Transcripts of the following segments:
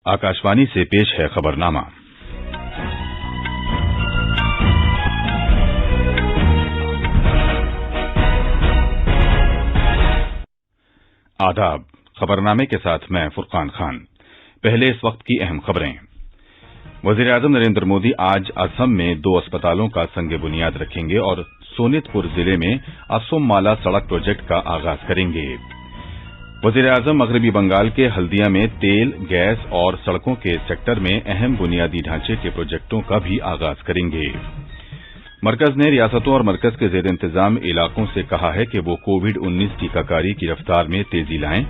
आकाशवाणी से पेश है खबरनामा। आदाब। खबरनामे के साथ मैं फुरकान खान। पहले इस वक्त की अहम खबरें। वजीर-ए-आजम नरेंद्र मोदी आज असम में 2 अस्पतालों का संग बुनियाद रखेंगे और सोनितपुर जिले में असम माला सड़क प्रोजेक्ट का आगाज करेंगे। वजीर-ए-आजम मगरबी बंगाल के हल्दिया में तेल, गैस और सड़कों के सेक्टर में अहम बुनियादी ढांचे के प्रोजेक्टों का भी आगाज करेंगे। मरकज ने रियासतों और मरकज के जेर इंतजाम इलाकों से कहा है कि वो कोविड-19 टीकाकारी की रफ्तार में तेजी लाएं।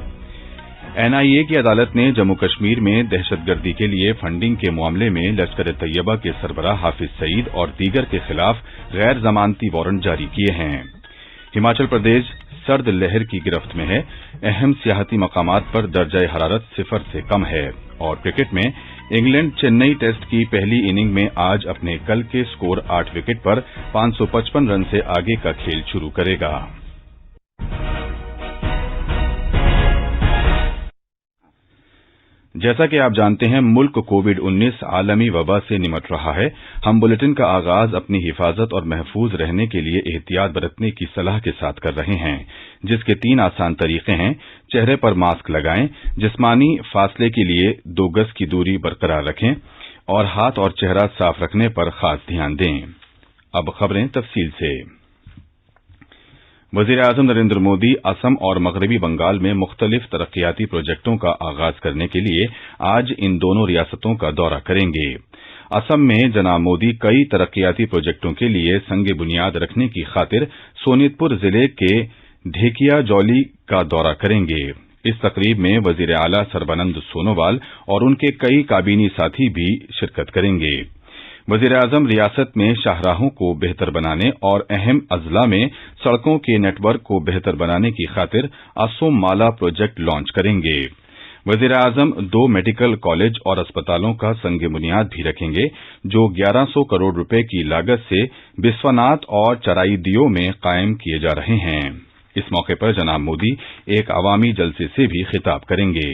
एनआईए की अदालत ने जम्मू कश्मीर में दहशतगर्दी के लिए फंडिंग के मामले में लश्कर-ए-तैयबा के सरबराह हाफिज सईद और दीगर के खिलाफ गैर जमानती वारंट जारी किए हैं। हिमाचल प्रदेश सर्द लहर की गिरफ्त में है। अहम सियाहती मकामात पर दर्जा हरारत 0 से कम है। और क्रिकेट में इंग्लैंड चेन्नई टेस्ट की पहली इनिंग में आज अपने कल के स्कोर 8 विकेट पर 555 रन से आगे का खेल शुरू करेगा। जैसा कि आप जानते हैं, मुल्क कोविड-19 आलमी वबा से निमट रहा है। हम बुलेटिन का आगाज अपनी हिफाजत और महफूज रहने के लिए एहतियात बरतने की सलाह के साथ कर रहे हैं, जिसके 3 आसान तरीके हैं। चेहरे पर मास्क लगाएं, जिस्मानी फासले के लिए 2 गज की दूरी बरकरार रखें और हाथ और चेहरा साफ रखने पर खास ध्यान दें। अब खबरें तफसील से। वजीर-ए-आजम नरेंद्र मोदी असम और मगरबी बंगाल में मुख्तलिफ तरक्याती प्रोजेक्टों का आगाज करने के लिए आज इन दोनों रियासतों का दौरा करेंगे। असम में जनाब मोदी कई तरक्याती प्रोजेक्टों के लिए संग बुनियाद रखने की खातिर सोनितपुर जिले के ढेकियाजौली का दौरा करेंगे। इस तकरीब में वजीर आला सर्बानंद सोनोवाल और उनके कई काबीनी साथी भी शिरकत करेंगे। वजीर-ए-आजम रियासत में शाहराहों को बेहतर बनाने और अहम अजला में सड़कों के नेटवर्क को बेहतर बनाने की खातिर असम माला प्रोजेक्ट लॉन्च करेंगे। वजीर-ए-आजम 2 मेडिकल कॉलेज और अस्पतालों का संग बुनियाद भी रखेंगे, जो 1100 करोड़ रुपए की लागत से बिस्वनाथ और चराईदियो में कायम किए जा रहे हैं। इस मौके पर जनाब मोदी एक अवामी जलसे से भी खिताब करेंगे।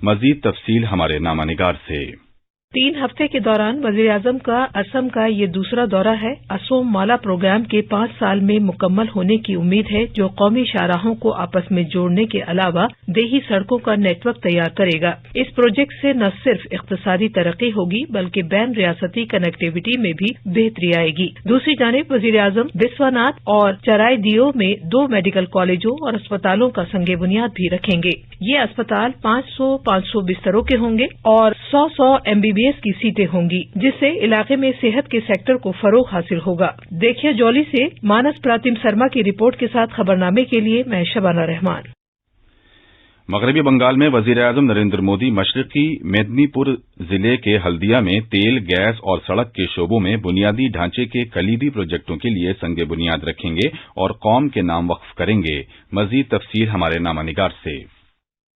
मजीद तफसील हमारे नामानिगार से। 3 हफ्ते के दौरान वजीर-ए-आजम का असम का ये दूसरा दौरा है। असम माला प्रोग्राम के 5 साल में मुकम्मल होने की उम्मीद है, जो कौमी शाहराहों को आपस में जोड़ने के अलावा देही सड़कों का नेटवर्क तैयार करेगा। इस प्रोजेक्ट से न सिर्फ इक्तिसादी तरक्की होगी, बल्कि बैन रियासती कनेक्टिविटी में भी बेहतरी आएगी। दूसरी जानिब वजीर-ए-आजम बिस्वनाथ और चराईदियो में 2 मेडिकल कॉलेजों और अस्पतालों का संग बुनियाद भी रखेंगे। ये अस्पताल 500 बिस्तरों के होंगे और 100 MBBS की सीटें होंगी, जिससे इलाके में सेहत के सेक्टर को फरोग हासिल होगा। देखिए जौली से मानस प्रातिम शर्मा की रिपोर्ट के साथ खबरनामे के लिए मैं शबाना रहमान। मगरबी बंगाल में वजीर-ए-आजम नरेंद्र मोदी मशरकी मेदिनीपुर जिले के हल्दिया में तेल, गैस और सड़क के शोबों में बुनियादी ढांचे के कलीदी प्रोजेक्टों के लिए संग बुनियाद रखेंगे और कौम के नाम वक्फ करेंगे। मजीद तफसील हमारे नामानिगार से।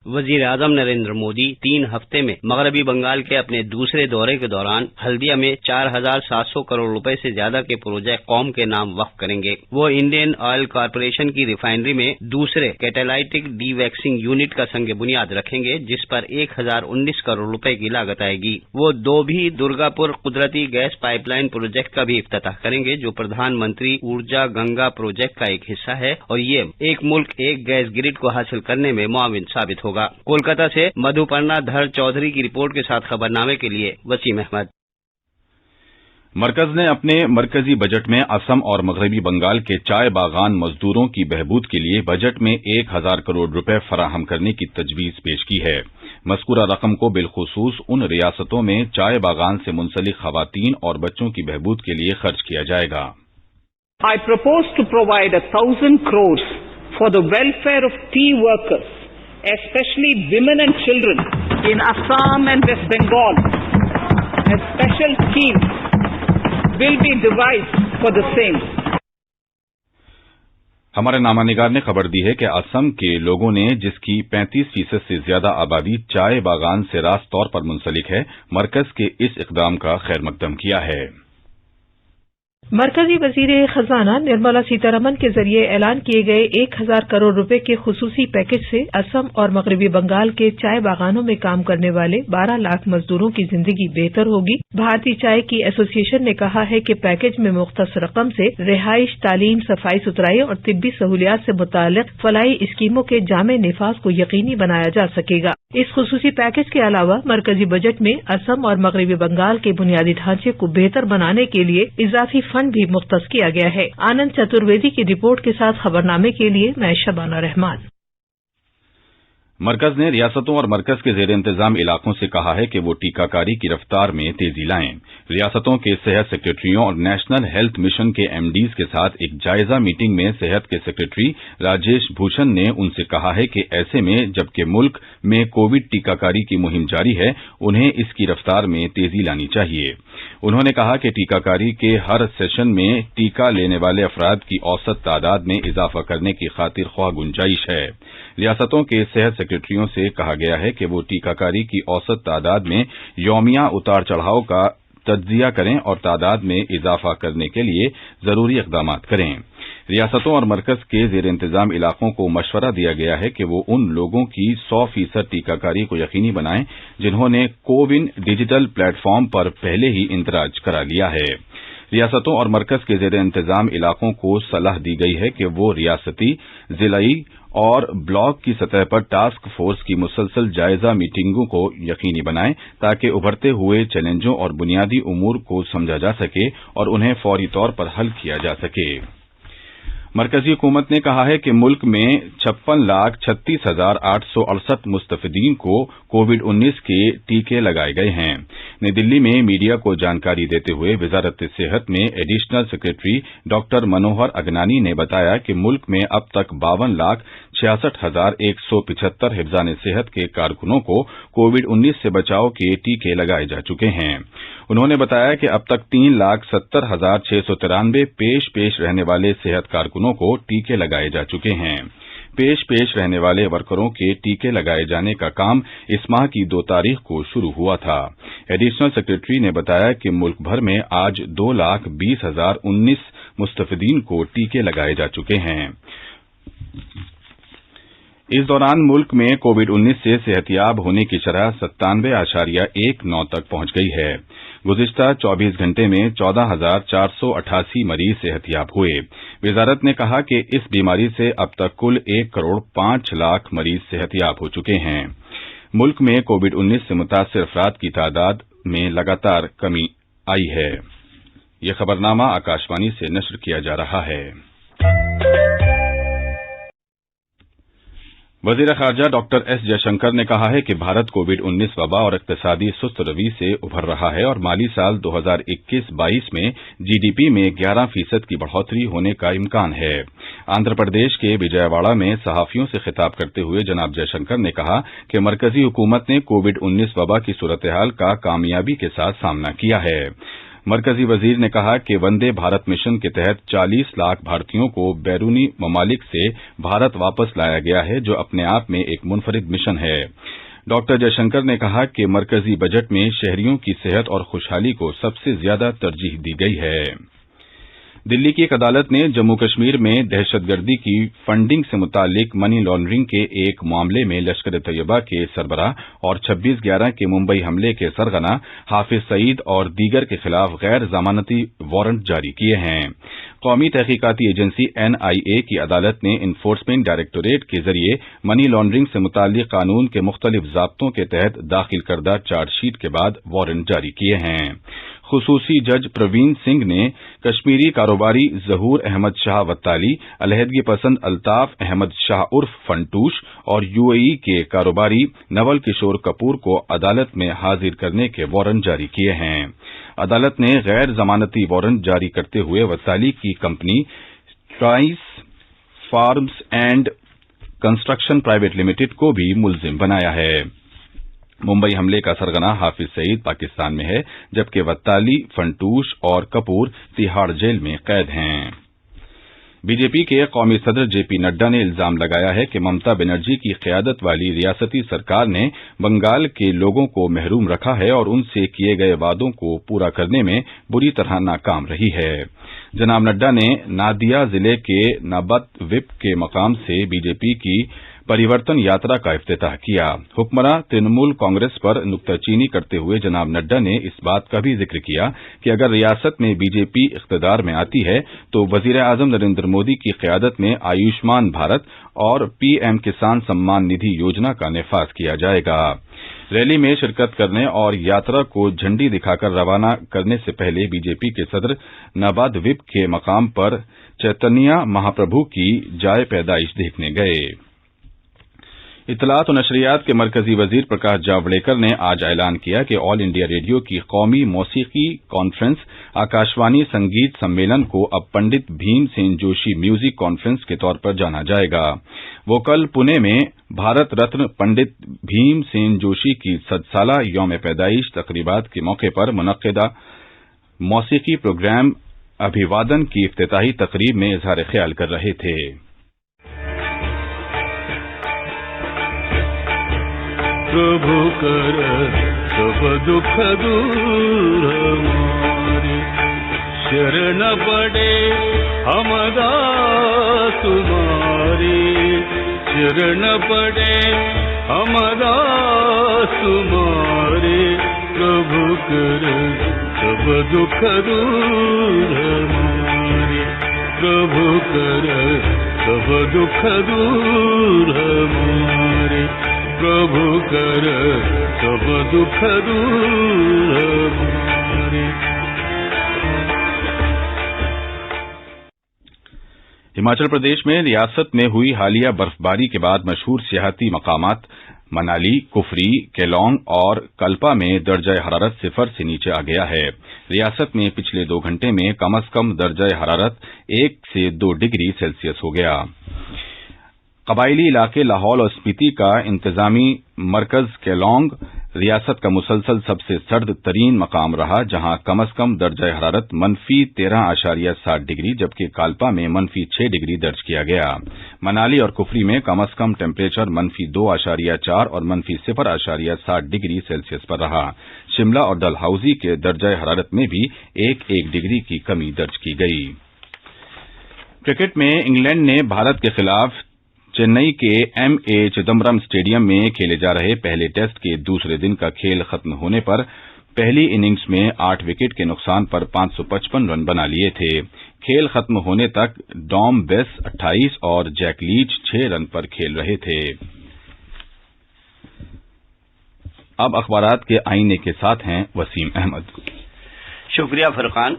वजीर आजम नरेंद्र मोदी 3 हफ्ते में मगरबी बंगाल के अपने दूसरे दौरे के दौरान हल्दिया में 4700 करोड़ रुपए से ज्यादा के प्रोजेक्ट कौम के नाम वक्फ करेंगे। वो इंडियन ऑयल कॉरपोरेशन की रिफाइनरी में दूसरे कैटालाइटिक डीवैक्सिंग यूनिट का संग बुनियाद रखेंगे, जिस पर 1019 करोड़ रुपए की लागत आएगी। वो दोभी दुर्गापुर कुदरती गैस पाइपलाइन प्रोजेक्ट का भी इफ्तिताह करेंगे, जो प्रधानमंत्री ऊर्जा गंगा प्रोजेक्ट का एक हिस्सा है और ये एक मुल्क एक गैस ग्रिड को हासिल करने में मुआविन साबित होगा। कोलकाता से मधुपर्णा धर चौधरी की रिपोर्ट के साथ खबरनामे के लिए वसीम अहमद। मरकज ने अपने मरकजी बजट में असम और मगरबी बंगाल के चाय बागान मजदूरों की बहबूद के लिए बजट में 1000 करोड़ रुपए फराहम करने की तजवीज पेश की है। मज़कूरा रकम को बिलखुसूस उन रियासतों में चाय बागान से मुंसलिक खवातीन और बच्चों की बहबूद के लिए खर्च किया जाएगा। I propose to provide 1000 crores for the welfare of tea workers, especially women and children in Assam and West Bengal. A special scheme will be devised for the same. हमारे नामानिगार ने खबर दी है कि असम के लोगों ने, जिसकी 35% से ज्यादा आबादी चाय बागान से रास्त तौर पर मुंसलिक है, मरकज के इस इकदाम का खैर मकदम किया है। मरकजी वजीर खजाना निर्मला सीतारमन के जरिए ऐलान किए गए 1000 करोड़ रुपए के खुसूसी पैकेज से असम और मगरबी बंगाल के चाय बागानों में काम करने वाले 12 लाख मजदूरों की जिंदगी बेहतर होगी। भारतीय चाय की एसोसिएशन ने कहा है कि पैकेज में मुख्तस रकम से रिहाइश, तालीम, सफाई सुथराई और तिब्बी सहूलियात से मुताल्लिक फलाई स्कीमों के जामे निफाज को यकीनी बनाया जा सकेगा। इस खुसूसी पैकेज के अलावा मरकजी बजट में असम और मगरबी बंगाल के बुनियादी ढांचे को बेहतर बनाने के लिए इजाफी फंड भी मुख्तस किया गया है। आनंद चतुर्वेदी की रिपोर्ट के साथ खबरनामे के लिए मैं शबाना रहमान। मरकज ने रियासतों और मरकज के जेर इंतजाम इलाकों से कहा है कि वो टीकाकारी की रफ्तार में तेजी लाएं। रियासतों के सेहत सेक्रेटरियों और नेशनल हेल्थ मिशन के एमडीज के साथ एक जायजा मीटिंग में सेहत के सेक्रेटरी राजेश भूषण ने उनसे कहा है कि ऐसे में जबकि मुल्क में कोविड टीकाकारी की मुहिम जारी है, उन्हें इसकी रफ्तार में तेजी लानी चाहिए। उन्होंने कहा कि टीकाकारी के हर सेशन में टीका लेने वाले अफराद की औसत तादाद में इजाफा करने की खातिर ख्वाह गुंजाइश है। रियासतों के सेहत सेक्रेटरियों से कहा गया है कि वो टीकाकारी की औसत तादाद में यौमिया उतार चढ़ाव का तज्जिया करें और तादाद में इजाफा करने के लिए जरूरी इकदाम करें। रियासतों और मरकज के जेर इंतजाम इलाकों को मशवरा दिया गया है कि वो उन लोगों की 100% टीकाकारी को यकीनी बनाएं जिन्होंने कोविन डिजिटल प्लेटफॉर्म पर पहले ही इंदराज करा लिया है। रियासतों और मरकज के जेर इंतजाम इलाकों को सलाह दी गई है कि वो रियासती, जिलाई और ब्लॉक की सतह पर टास्क फोर्स की मुसलसल जायजा मीटिंगों को यकीनी बनाएं ताकि उभरते हुए चैलेंजों और बुनियादी उमूर को समझा जा सके और उन्हें फौरी तौर पर हल किया जा सके। मरकजी हुकूमत ने कहा है कि मुल्क में 56,36,868 मुस्तफिदीन को कोविड-19 के टीके लगाए गए हैं। नई दिल्ली में मीडिया को जानकारी देते हुए वजारत सेहत में additional secretary doctor Manohar Agnani ने बताया कि मुल्क में अब तक 52,66,175 हिफ्जान सेहत के कारकुनों को कोविड-19 से बचाव के टीके लगाए जा चुके हैं। उन्होंने बताया कि अब तक 3,70,693 पेश रहने वाले सेहत कारकुनों को टीके लगाए जा चुके हैं। पेश रहने वाले वर्करों के टीके लगाए जाने का काम इस माह की 2 तारीख को शुरू हुआ था। एडिशनल सेक्रेटरी ने बताया कि मुल्क भर में आज 2,20,019 मुस्तफिदीन को टीके लगाए जा चुके हैं। इस दौरान मुल्क में कोविड-19 से सेहतियाब होने की शरह 97.19 तक पहुंच गई है। गुज़िश्ता 24 घंटे में 14,488 मरीज सेहतियाब हुए। वजारत ने कहा कि इस बीमारी से अब तक कुल 1,05,00,000 मरीज सेहतियाब हो चुके हैं। मुल्क में कोविड-19 से मुतासिर अफराद की तादाद में लगातार कमी आई है। यह खबरनामा आकाशवाणी से नश्र किया जा रहा है। वजीर खारजा डॉक्टर एस जयशंकर ने कहा है कि भारत कोविड-19 वबा और इक्तिसादी सुस्त रवी से उभर रहा है और माली साल 2021-22 में जीडीपी में 11% की बढ़ोतरी होने का इम्कान है। आंध्र प्रदेश के विजयवाड़ा में सहाफियों से खिताब करते हुए जनाब जयशंकर ने कहा कि मरकजी हुकूमत ने कोविड-19 वबा की सूरत-ए-हाल का कामयाबी के साथ सामना किया है। मरकजी वजीर ने कहा कि वंदे भारत मिशन के तहत 40 लाख भारतीयों को बैरूनी ममालिक से भारत वापस लाया गया है, जो अपने आप में एक मुनफरिद मिशन है। डॉक्टर जयशंकर ने कहा कि मरकजी बजट में शहरियों की सेहत और खुशहाली को सबसे ज्यादा तरजीह दी गई है। दिल्ली की एक अदालत ने जम्मू कश्मीर में दहशतगर्दी की फंडिंग से मुतालिक मनी लॉन्ड्रिंग के एक मामले में लश्कर तैयबा के सरबराह और 26/11 के मुंबई हमले के सरगना हाफिज सईद और दीगर के खिलाफ गैर जमानती वारंट जारी किए हैं। कौमी तहकीकाती एजेंसी NIA की अदालत ने इन्फोर्समेंट डायरेक्टोरेट के जरिए मनी लॉन्ड्रिंग से मुतालिक कानून के मुख्तलिफ ज़ाब्तों के तहत दाखिल करदा चार्जशीट के बाद वारंट जारी किए हैं। खुसूसी जज प्रवीण सिंह ने कश्मीरी कारोबारी जहूर अहमद शाह वत्ताली, अलहदगी पसंद अल्ताफ अहमद शाह उर्फ फंटूश और UAE के कारोबारी नवल किशोर कपूर को अदालत में हाजिर करने के वारंट जारी किए हैं। अदालत ने गैर जमानती वारंट जारी करते हुए वत्ताली की company ट्राइस farms and construction private limited को भी मुल्जिम बनाया है। मुंबई हमले का सरगना हाफिज सईद पाकिस्तान में है, जबकि वत्ताली, फंटूश और कपूर तिहाड़ जेल में कैद हैं। बीजेपी के कौमी सदर जेपी नड्डा ने इल्जाम लगाया है कि ममता बनर्जी की क़यादत वाली रियासती सरकार ने बंगाल के लोगों को महरूम रखा है और उनसे किए गए वादों को पूरा करने में बुरी तरह नाकाम रही है। जनाब नड्डा ने नादिया जिले के नबात-विप के मकाम से बीजेपी की परिवर्तन यात्रा का इफ्तिताह किया। हुक्मरां तृणमूल कांग्रेस पर नुक्ताचीनी करते हुए जनाब नड्डा ने इस बात का भी जिक्र किया कि अगर रियासत में बीजेपी इख्तियार में आती है तो वजीर आजम नरेंद्र मोदी की क़यादत में आयुष्मान भारत और पीएम किसान सम्मान निधि योजना का निफाज किया जाएगा। रैली में शिरकत करने और यात्रा को झंडी दिखाकर रवाना करने से पहले बीजेपी के सदर नबात-विप के मकाम पर चैतन्य महाप्रभु की जाए पैदाइश देखने गए। इत्तलात और नशरियात के मरकजी वजीर प्रकाश जावड़ेकर ने आज ऐलान किया कि ऑल इंडिया रेडियो की कौमी मौसीकी कॉन्फ्रेंस आकाशवाणी संगीत सम्मेलन को अब पंडित भीमसेन जोशी म्यूजिक कॉन्फ्रेंस के तौर पर जाना जाएगा। वो कल पुणे में भारत रत्न पंडित भीमसेन जोशी की 100 साला यौम पैदाइश तकरीबात के मौके पर मुनक्किदा मौसीकी प्रोग्राम अभिवादन की इफ्तिताही तकरीब में इजहार ख्याल कर रहे थे। प्रभु कर सब दुख दूर हमारे, शरण पड़े हम दास तुम्हारे, शरण पड़े हम दास तुम्हारे। प्रभु कर सब दुख दूर हमारे, प्रभु कर सब दुख दूर हमारे, प्रभु कर सब दुख दूर हमारे। हिमाचल प्रदेश में रियासत में हुई हालिया बर्फबारी के बाद मशहूर सियाहती मकामात मनाली, कुफरी, केलोंग और कल्पा में दर्जा हरारत सिफर से नीचे आ गया है। रियासत में पिछले 2 घंटे में कम से कम दर्जा हरारत 1 से 2 डिग्री सेल्सियस हो गया। कबायली इलाके लाहौल और स्पीति का इंतजामी मरकज केलोंग रियासत का मुसलसल सबसे सर्द तरीन मकाम रहा, जहां कम से कम दर्जा हरारत -13.7 डिग्री जबकि काल्पा में -6 डिग्री दर्ज किया गया। मनाली और कुफरी में कम से कम टेम्परेचर -2.4 और -0.7 डिग्री सेल्सियस पर रहा। शिमला और डलहौजी के दर्जा हरारत में भी 1-1 डिग्री की कमी दर्ज की गई। क्रिकेट में इंग्लैंड ने भारत के खिलाफ चेन्नई के एमए चिदम्बरम स्टेडियम में खेले जा रहे पहले टेस्ट के दूसरे दिन का खेल खत्म होने पर पहली इनिंग्स में 8 विकेट के नुकसान पर 555 रन बना लिए थे। खेल खत्म होने तक डॉम बेस 28 और जैक लीच 6 रन पर खेल रहे थे। अब अखबारात के आईने के साथ हैं वसीम अहमद। शुक्रिया फरकान।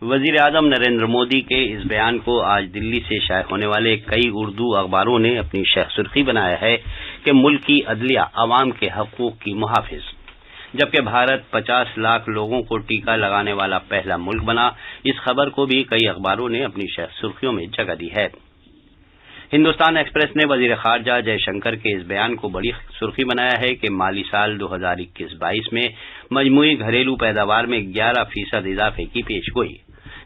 वजीर आजम नरेंद्र मोदी के इस बयान को आज दिल्ली से शाये होने वाले कई उर्दू अखबारों ने अपनी शह सुर्खी बनाया है कि मुल्क की अदलिया अवाम के हकूक की मुहाफिज, जबकि भारत 50 लाख लोगों को टीका लगाने वाला पहला मुल्क बना। इस खबर को भी कई अखबारों ने अपनी शह सुर्खियों में जगह दी है। हिंदुस्तान एक्सप्रेस ने वजीर खारजा जयशंकर के इस बयान को बड़ी सुर्खी बनाया है कि माली साल 2021-22 में मजमूई घरेलू पैदावार में 11% इजाफे की पेशगोई,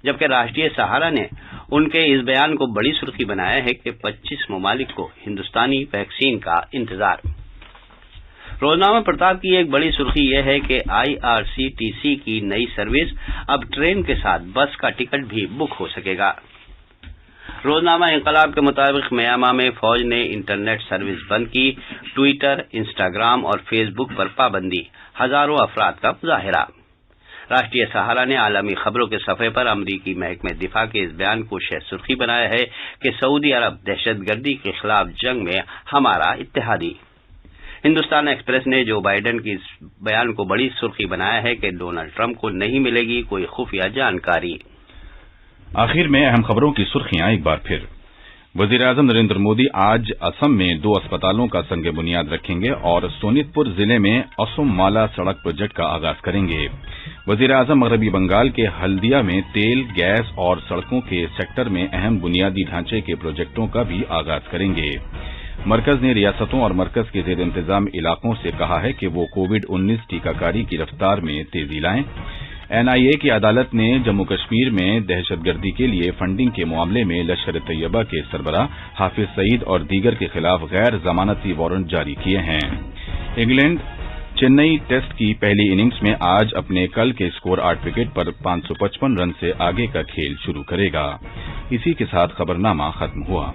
जबकि राष्ट्रीय सहारा ने उनके इस बयान को बड़ी सुर्खी बनाया है कि 25 ममालिक को हिंदुस्तानी वैक्सीन का इंतजार। रोजनामा प्रताप की एक बड़ी सुर्खी यह है कि आईआरसीटीसी की नई सर्विस अब ट्रेन के साथ बस का टिकट भी बुक हो सकेगा। रोजनामा इंकलाब के मुताबिक म्यांमार में फौज ने इंटरनेट सर्विस बंद की, ट्विटर, इंस्टाग्राम और फेसबुक पर पाबंदी, हजारों अफराद का मुजाहिरा। राष्ट्रीय सहारा ने आलमी खबरों के सफे पर अमरीकी महकमे दिफा के इस बयान को शह सुर्खी बनाया है कि सऊदी अरब दहशतगर्दी के खिलाफ जंग में हमारा इत्तेहादी। हिंदुस्तान एक्सप्रेस ने जो बाइडेन की इस बयान को बड़ी सुर्खी बनाया है कि डोनाल्ड ट्रंप को नहीं मिलेगी कोई खुफिया जानकारी। आखिर में अहम खबरों की सुर्खियां एक बार फिर। वजीर आजम नरेंद्र मोदी आज असम में 2 अस्पतालों का संग बुनियाद रखेंगे और सोनितपुर जिले में असम माला सड़क प्रोजेक्ट का आगाज करेंगे। वजीर आजम मगरबी बंगाल के हल्दिया में तेल, गैस और सड़कों के सेक्टर में अहम बुनियादी ढांचे के प्रोजेक्टों का भी आगाज करेंगे। मरकज ने रियासतों और मरकज के जेर इंतजाम इलाकों से कहा है कि वो कोविड-19 टीकाकारी की रफ्तार में तेजी लाएं। NIA کی عدالت نے جموں کشمیر میں دہشت گردی کے لیے فنڈنگ کے معاملے میں لشکر طیبہ کے سربراہ حافظ سعید اور دیگر کے خلاف غیر ضمانتی وارنٹ جاری کیے ہیں۔ انگلینڈ چنئی ٹیسٹ کی پہلی اننگز میں آج اپنے کل کے اسکور 8 وکٹ پر 555 رن سے آگے کا کھیل شروع کرے گا۔ اسی کے ساتھ خبرنامہ ختم ہوا۔